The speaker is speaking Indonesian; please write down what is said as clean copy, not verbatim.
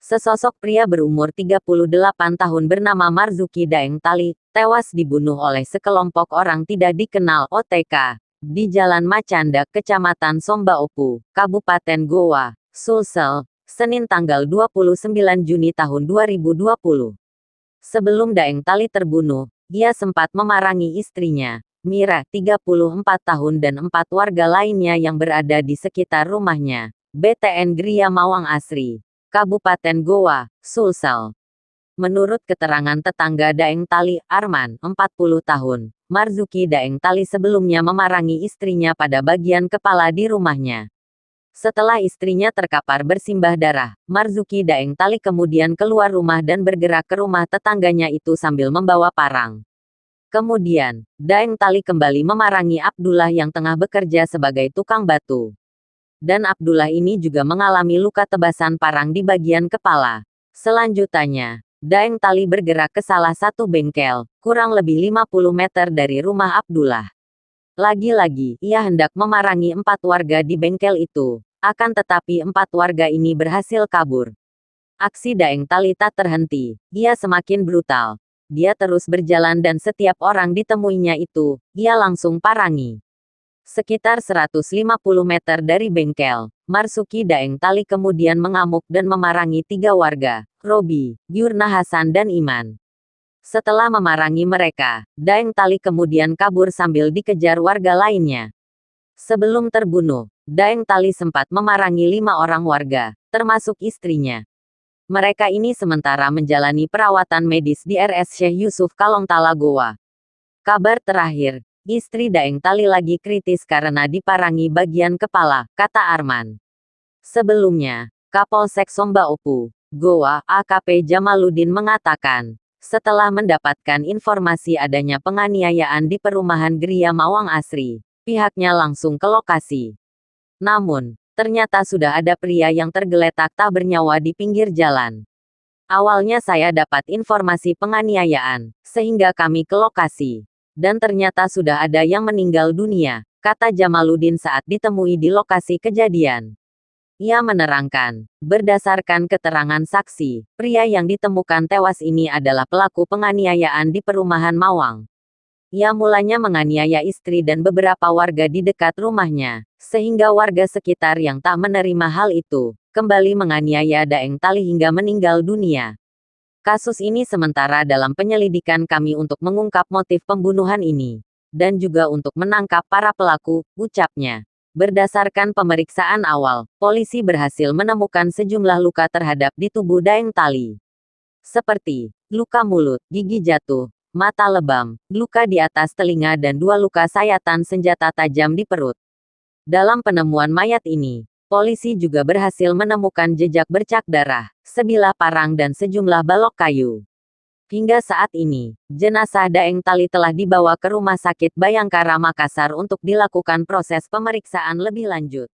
Sesosok pria berumur 38 tahun bernama Marzuki Daeng Tali, tewas dibunuh oleh sekelompok orang tidak dikenal (OTK) di Jalan Macanda, Kecamatan Sombaopu, Kabupaten Goa, Sulsel, Senin tanggal 29 Juni tahun 2020. Sebelum Daeng Tali terbunuh, ia sempat memerangi istrinya, Mira, 34 tahun dan 4 warga lainnya yang berada di sekitar rumahnya, BTN Gria Mawang Asri, Kabupaten Goa, Sulsel. Menurut keterangan tetangga Daeng Tali, Arman, 40 tahun, Marzuki Daeng Tali sebelumnya memerangi istrinya pada bagian kepala di rumahnya. Setelah istrinya terkapar bersimbah darah, Marzuki Daeng Tali kemudian keluar rumah dan bergerak ke rumah tetangganya itu sambil membawa parang. Kemudian, Daeng Tali kembali memerangi Abdullah yang tengah bekerja sebagai tukang batu. Dan Abdullah ini juga mengalami luka tebasan parang di bagian kepala. Selanjutnya, Daeng Tali bergerak ke salah satu bengkel, kurang lebih 50 meter dari rumah Abdullah. Lagi-lagi, ia hendak memerangi 4 warga di bengkel itu. Akan tetapi 4 warga ini berhasil kabur. Aksi Daeng Tali tak terhenti, ia semakin brutal. Dia terus berjalan dan setiap orang ditemuinya itu, ia langsung parangi. Sekitar 150 meter dari bengkel, Marzuki Daeng Tali kemudian mengamuk dan memerangi 3 warga, Robi, Yurna Hasan dan Iman. Setelah memerangi mereka, Daeng Tali kemudian kabur sambil dikejar warga lainnya. Sebelum terbunuh, Daeng Tali sempat memerangi 5 orang warga, termasuk istrinya. Mereka ini sementara menjalani perawatan medis di RS Syekh Yusuf Kalongtala Goa. Kabar terakhir, istri Daeng Tali lagi kritis karena diparangi bagian kepala, kata Arman. Sebelumnya, Kapolsek Sombaopu, Goa, AKP Jamaluddin mengatakan, setelah mendapatkan informasi adanya penganiayaan di perumahan Gria Mawang Asri, pihaknya langsung ke lokasi. Namun, ternyata sudah ada pria yang tergeletak tak bernyawa di pinggir jalan. Awalnya saya dapat informasi penganiayaan, sehingga kami ke lokasi. Dan ternyata sudah ada yang meninggal dunia, kata Jamaluddin saat ditemui di lokasi kejadian. Ia menerangkan, berdasarkan keterangan saksi, pria yang ditemukan tewas ini adalah pelaku penganiayaan di perumahan Mawang. Ia mulanya menganiaya istri dan beberapa warga di dekat rumahnya, sehingga warga sekitar yang tak menerima hal itu, kembali menganiaya Daeng Tali hingga meninggal dunia. Kasus ini sementara dalam penyelidikan kami untuk mengungkap motif pembunuhan ini, dan juga untuk menangkap para pelaku, ucapnya. Berdasarkan pemeriksaan awal, polisi berhasil menemukan sejumlah luka terhadap di tubuh Daeng Tali. Seperti, luka mulut, gigi jatuh, mata lebam, luka di atas telinga dan 2 luka sayatan senjata tajam di perut. Dalam penemuan mayat ini, polisi juga berhasil menemukan jejak bercak darah, sebilah parang dan sejumlah balok kayu. Hingga saat ini, jenazah Daeng Tali telah dibawa ke Rumah Sakit Bayangkara Makassar untuk dilakukan proses pemeriksaan lebih lanjut.